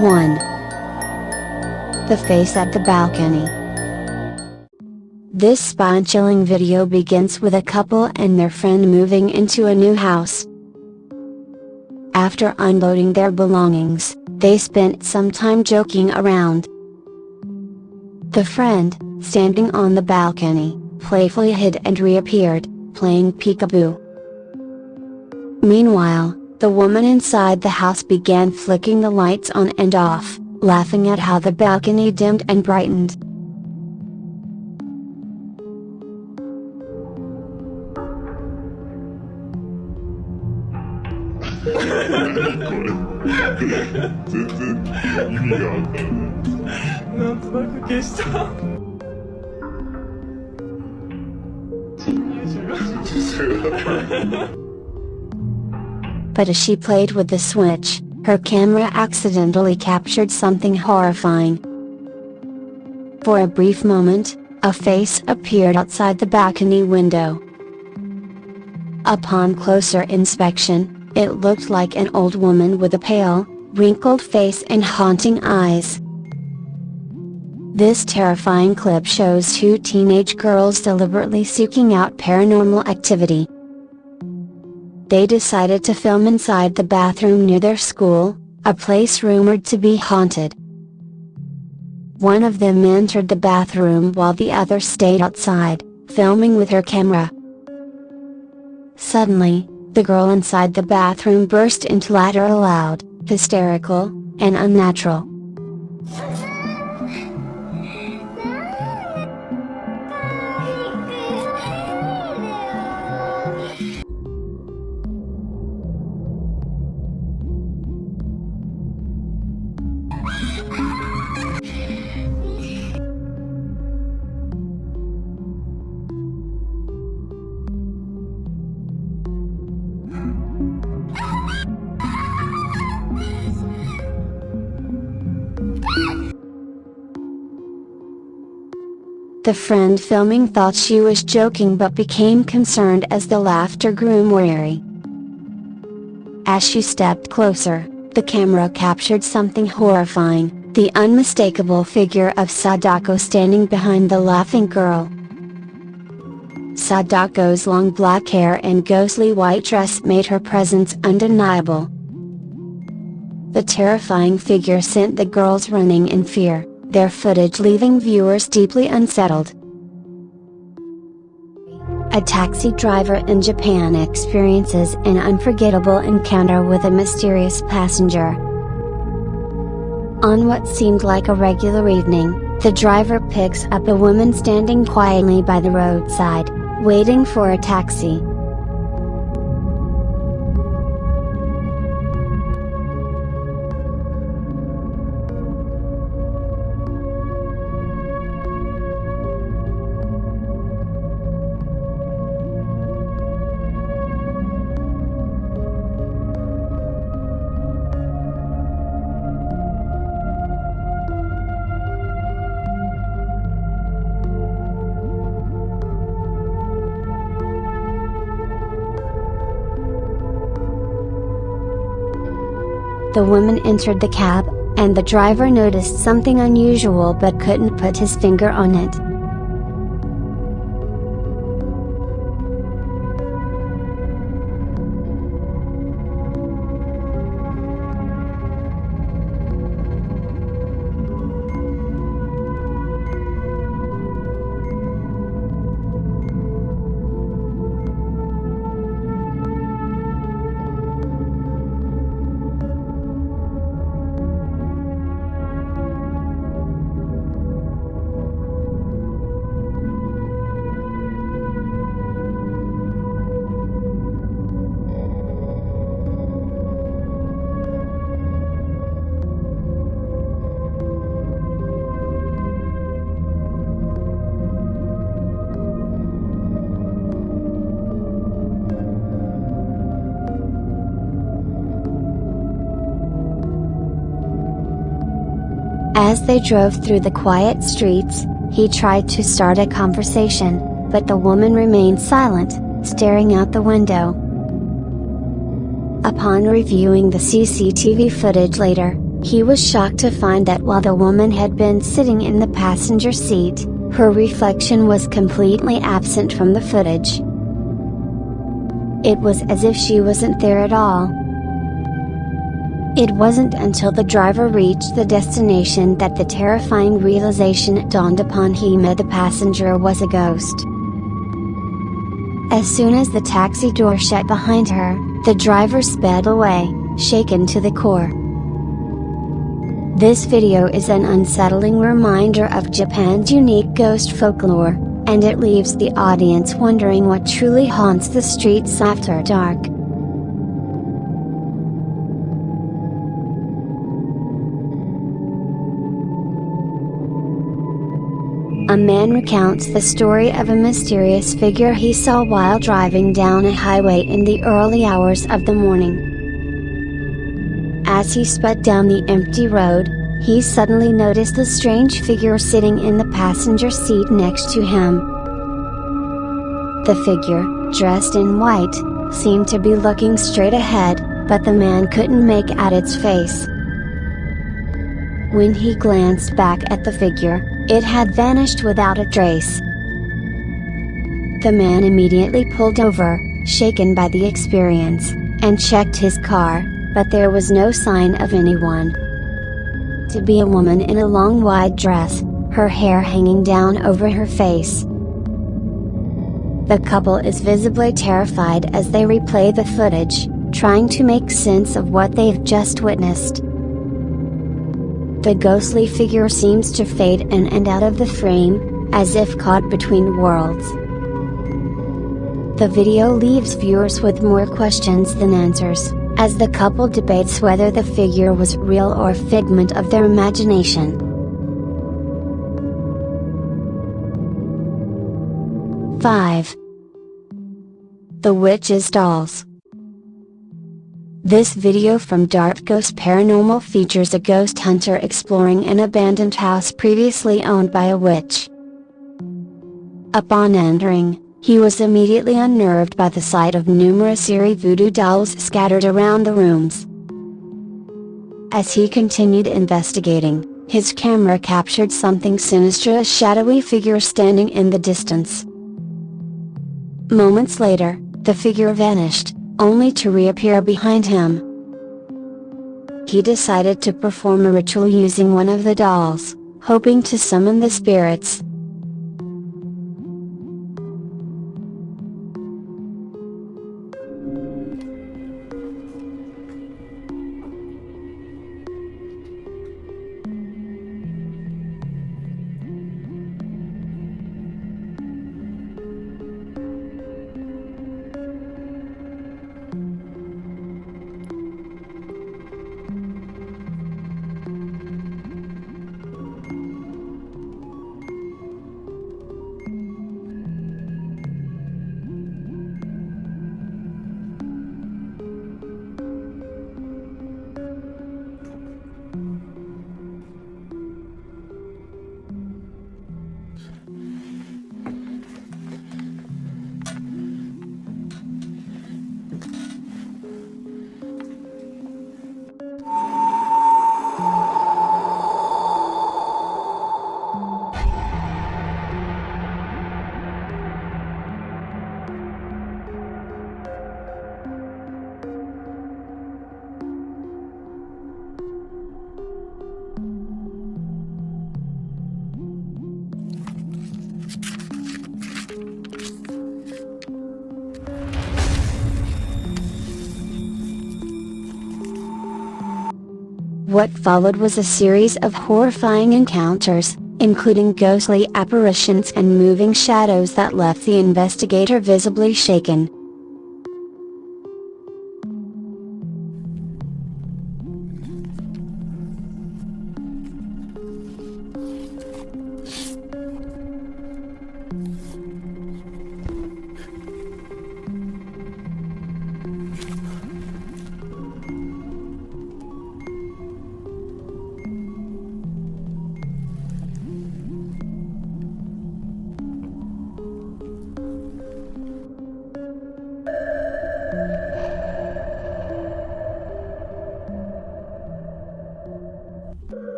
1. The face at the balcony. This spine-chilling video begins with a couple and their friend moving into a new house. After unloading their belongings, they spent some time joking around. The friend, standing on the balcony, playfully hid and reappeared, playing peekaboo. Meanwhile, the woman inside the house began flicking the lights on and off, laughing at how the balcony dimmed and brightened. But as she played with the switch, her camera accidentally captured something horrifying. For a brief moment, a face appeared outside the balcony window. Upon closer inspection, it looked like an old woman with a pale, wrinkled face and haunting eyes. This terrifying clip shows two teenage girls deliberately seeking out paranormal activity. They decided to film inside the bathroom near their school, a place rumored to be haunted. One of them entered the bathroom while the other stayed outside, filming with her camera. Suddenly, the girl inside the bathroom burst into laughter aloud, hysterical, and unnatural. The friend filming thought she was joking but became concerned as the laughter grew more eerie. As she stepped closer, the camera captured something horrifying, the unmistakable figure of Sadako standing behind the laughing girl. Sadako's long black hair and ghostly white dress made her presence undeniable. The terrifying figure sent the girls running in fear, their footage leaving viewers deeply unsettled. A taxi driver in Japan experiences an unforgettable encounter with a mysterious passenger. On what seemed like a regular evening, the driver picks up a woman standing quietly by the roadside, waiting for a taxi. The woman entered the cab, and the driver noticed something unusual but couldn't put his finger on it. As they drove through the quiet streets, he tried to start a conversation, but the woman remained silent, staring out the window. Upon reviewing the CCTV footage later, He was shocked to find that while the woman had been sitting in the passenger seat, her reflection was completely absent from the footage. It was as if she wasn't there at all. It wasn't until the driver reached the destination that the terrifying realization dawned upon him that the passenger was a ghost. As soon as the taxi door shut behind her, the driver sped away, shaken to the core. This video is an unsettling reminder of Japan's unique ghost folklore, and it leaves the audience wondering what truly haunts the streets after dark. A man recounts the story of a mysterious figure he saw while driving down a highway in the early hours of the morning. As he sped down the empty road, he suddenly noticed a strange figure sitting in the passenger seat next to him. The figure, dressed in white, seemed to be looking straight ahead, but the man couldn't make out its face. When he glanced back at the figure, it had vanished without a trace. The man immediately pulled over, shaken by the experience, and checked his car, but there was no sign of anyone. To be a woman in a long wide dress, her hair hanging down over her face. The couple is visibly terrified as they replay the footage, trying to make sense of what they've just witnessed. The ghostly figure seems to fade in and out of the frame, as if caught between worlds. The video leaves viewers with more questions than answers, as the couple debates whether the figure was real or a figment of their imagination. 5. The Witch's Dolls. This video from Dark Ghost Paranormal features a ghost hunter exploring an abandoned house previously owned by a witch. Upon entering, he was immediately unnerved by the sight of numerous eerie voodoo dolls scattered around the rooms. As he continued investigating, his camera captured something sinister, a shadowy figure standing in the distance. Moments later, the figure vanished, only to reappear behind him. He decided to perform a ritual using one of the dolls, hoping to summon the spirits. What followed was a series of horrifying encounters, including ghostly apparitions and moving shadows that left the investigator visibly shaken.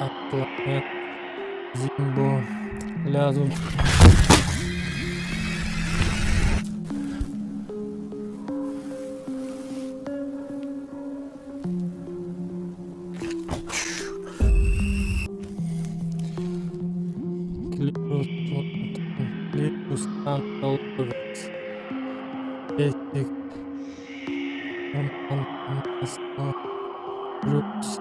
أطلقت زيمبو لازم كليوس أنطلقت يتك أنطلقت روس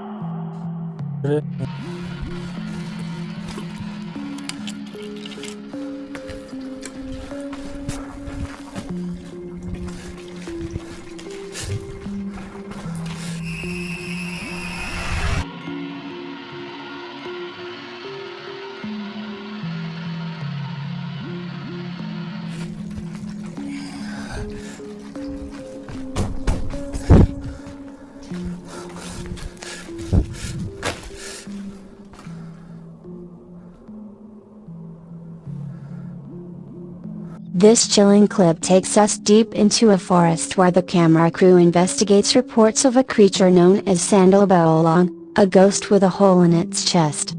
This chilling clip takes us deep into a forest where the camera crew investigates reports of a creature known as Sandalbolong, a ghost with a hole in its chest.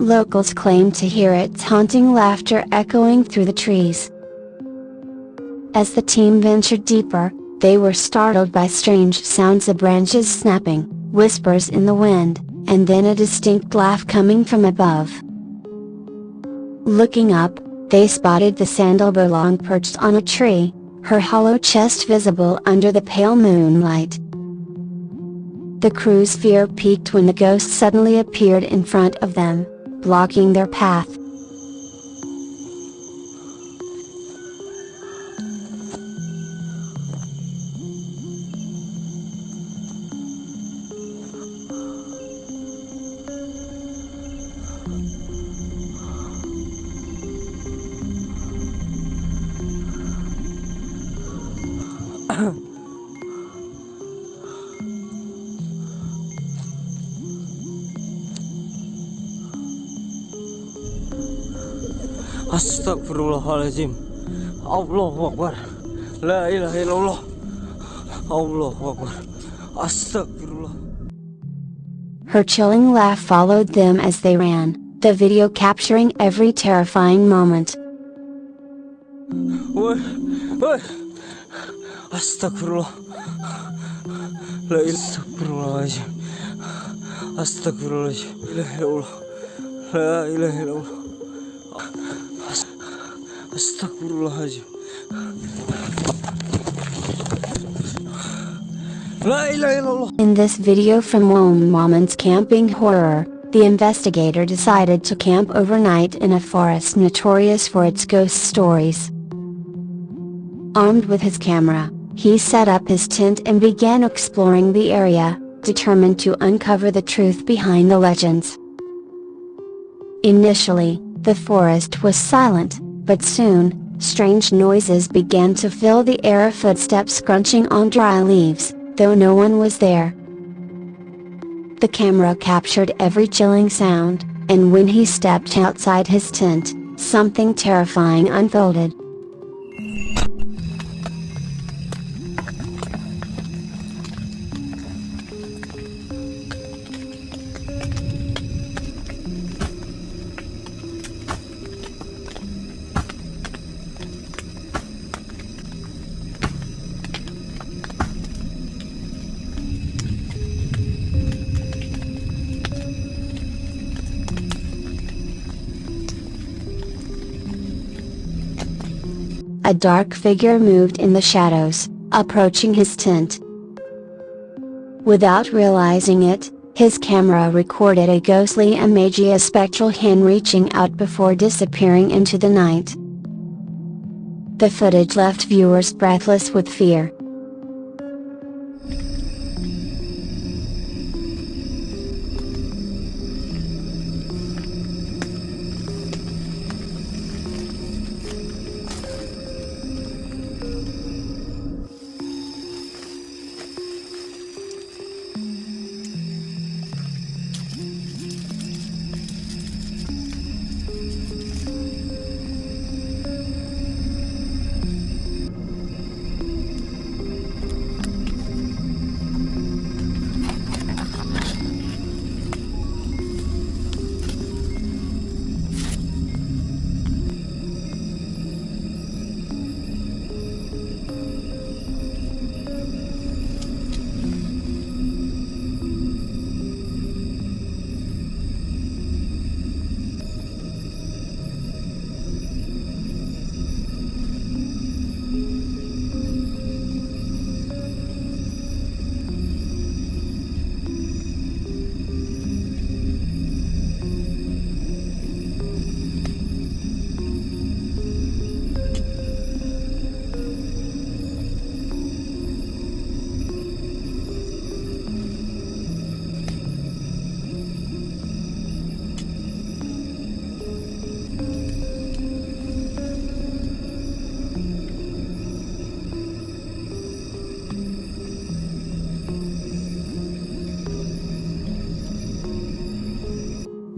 Locals claim to hear its haunting laughter echoing through the trees. As the team ventured deeper, they were startled by strange sounds of branches snapping, whispers in the wind, and then a distinct laugh coming from above. Looking up, they spotted the Sandalbolong perched on a tree, her hollow chest visible under the pale moonlight. The crew's fear peaked when the ghost suddenly appeared in front of them, blocking their path. Astagfirullahaladzim. Allahu Akbar. La ilaha illallah. Allahu Akbar. Astagfirullah. Her chilling laugh followed them as they ran, the video capturing every terrifying moment. Woi. Astagfirullah. La astagfirullahaladzim. Astagfirullahaladzim. La ilaha illallah. La ilaha illallah. Astagfirullahaladzim. La ilaha illallah. In this video from Woman's camping horror, the investigator decided to camp overnight in a forest notorious for its ghost stories. Armed with his camera, he set up his tent and began exploring the area, determined to uncover the truth behind the legends. Initially, the forest was silent, but soon, strange noises began to fill the air, footsteps scrunching on dry leaves, though no one was there. The camera captured every chilling sound, and when he stepped outside his tent, something terrifying unfolded. A dark figure moved in the shadows, approaching his tent. Without realizing it, his camera recorded a ghostly image, a spectral hand reaching out before disappearing into the night. The footage left viewers breathless with fear.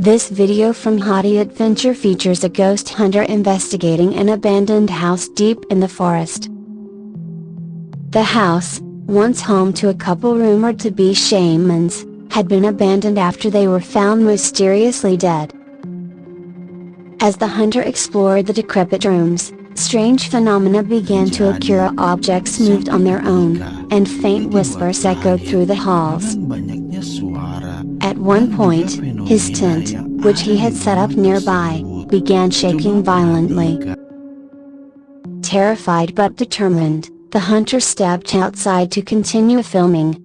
This video from Hottie Adventure features a ghost hunter investigating an abandoned house deep in the forest. The house, once home to a couple rumored to be shamans, had been abandoned after they were found mysteriously dead. As the hunter explored the decrepit rooms, strange phenomena began to occur. Objects moved on their own, and faint whispers echoed through the halls. At one point, his tent, which he had set up nearby, began shaking violently. Terrified but determined, the hunter stepped outside to continue filming.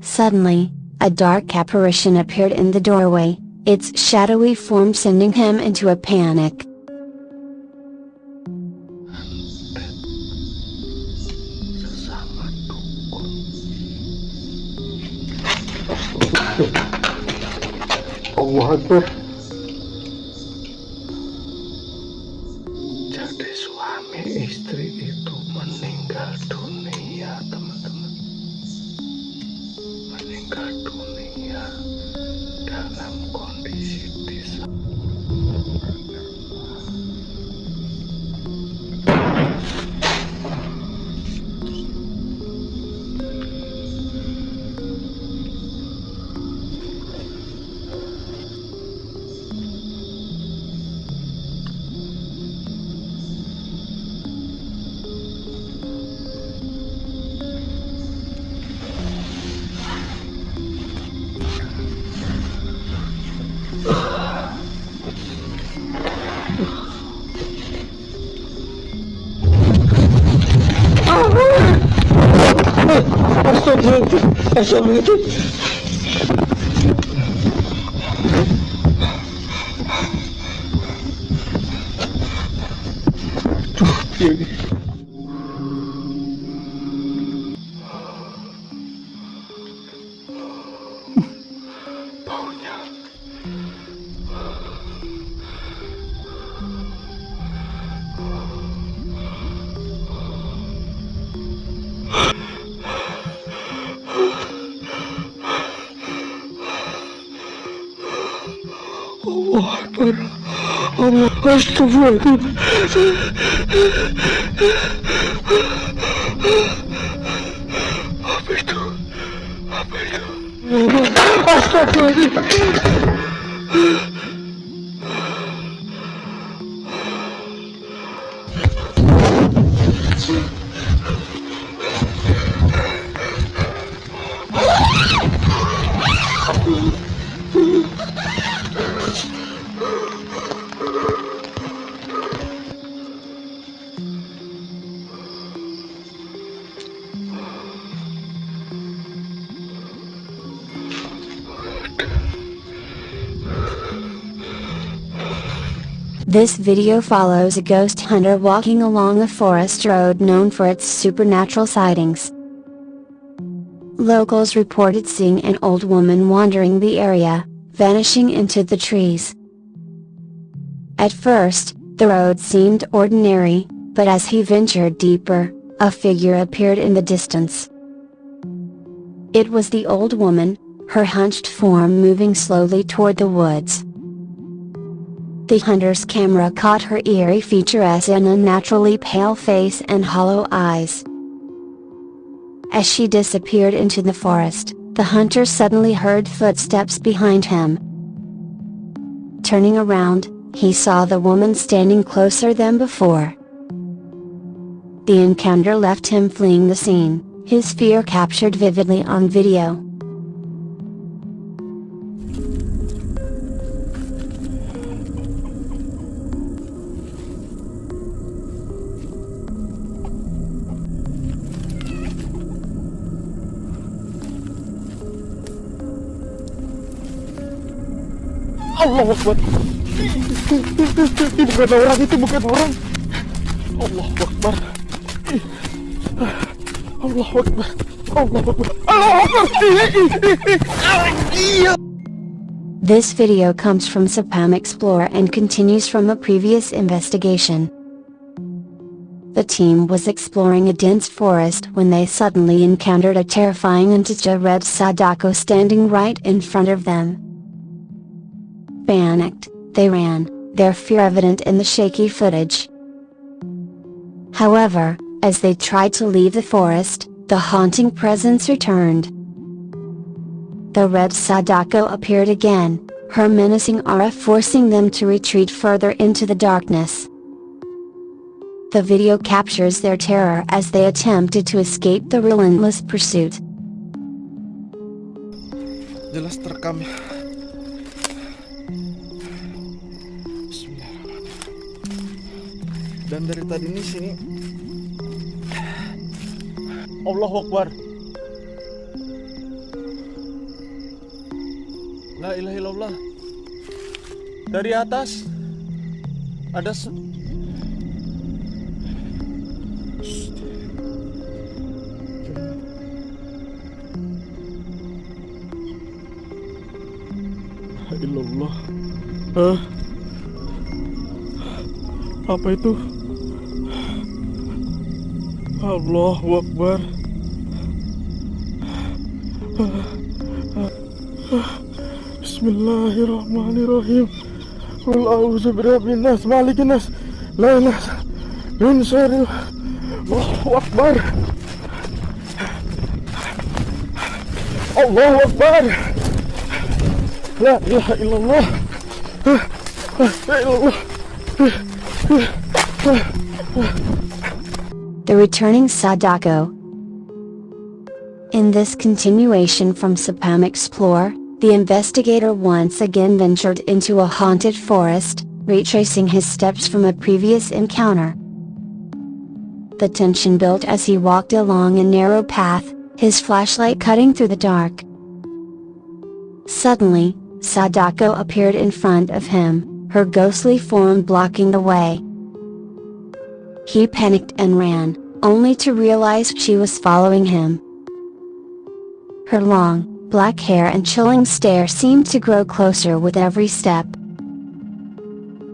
Suddenly, a dark apparition appeared in the doorway, its shadowy form sending him into a panic. Allah Akbar. Jadi suami istri itu meninggal dunia, teman-teman. Meninggal dunia dalam kondisi Astagfirullahaladzim. Tuh, ini. Baunya. Allah Akbar. Allah, astagfirullah. Apa itu? Apa itu? Astagfirullah. This video follows a ghost hunter walking along a forest road known for its supernatural sightings. Locals reported seeing an old woman wandering the area, vanishing into the trees. At first, the road seemed ordinary, but as he ventured deeper, a figure appeared in the distance. It was the old woman, her hunched form moving slowly toward the woods. The hunter's camera caught her eerie features, an unnaturally pale face and hollow eyes. As she disappeared into the forest, the hunter suddenly heard footsteps behind him. Turning around, he saw the woman standing closer than before. The encounter left him fleeing the scene, his fear captured vividly on video. Allah Akbar. Itu bukan orang, itu bukan orang. Allah Akbar. Allah Akbar. Allah Akbar. Allah Akbar. This video comes from Spam Explorer and continues from a previous investigation. The team was exploring a dense forest when they suddenly encountered a terrifying entity, Red Sadako, standing right in front of them. Panicked, they ran, their fear evident in the shaky footage. However, as they tried to leave the forest, the haunting presence returned. The red Sadako appeared again, her menacing aura forcing them to retreat further into the darkness. The video captures their terror as they attempted to escape the relentless pursuit. Jelas terekam ya. Bismillahirrahmanirrahim. Dan dari tadi ini sini Allahu Akbar. La ilaha illallah. Dari atas ada illallah. Apa itu? Allahu Akbar. Bismillahirrahmanirrahim. Qul a'udzu birabbin nas, malikin nas, la ilaha min syarri. Allahu Akbar. Allahu Akbar. La ilaha illallah. La illallah. The returning Sadako. In this continuation from Sapam Explore, the investigator once again ventured into a haunted forest, retracing his steps from a previous encounter. The tension built as he walked along a narrow path, his flashlight cutting through the dark. Suddenly, Sadako appeared in front of him, her ghostly form blocking the way. He panicked and ran, only to realize she was following him. Her long, black hair and chilling stare seemed to grow closer with every step.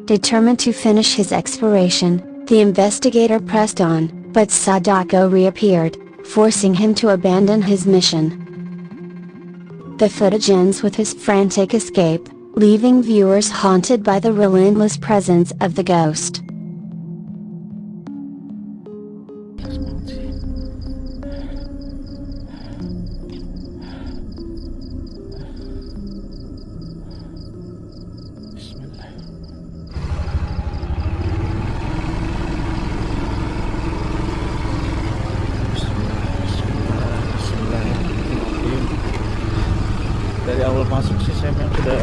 Determined to finish his exploration, the investigator pressed on, but Sadako reappeared, forcing him to abandon his mission. The footage ends with his frantic escape, leaving viewers haunted by the relentless presence of the ghost. Dari awal masuk sih saya memang sudah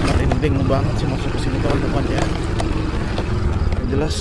merinding banget sih masuk ke sini teman-teman ya. Yang jelas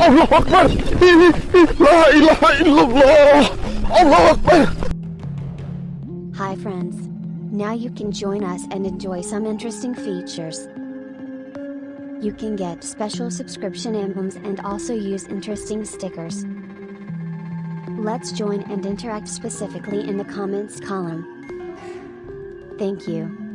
Allahu Akbar. La ilaha illallah. Allahu Akbar. Hi friends. Now you can join us and enjoy some interesting features. You can get special subscription emblems and also use interesting stickers. Let's join and interact specifically in the comments column. Thank you.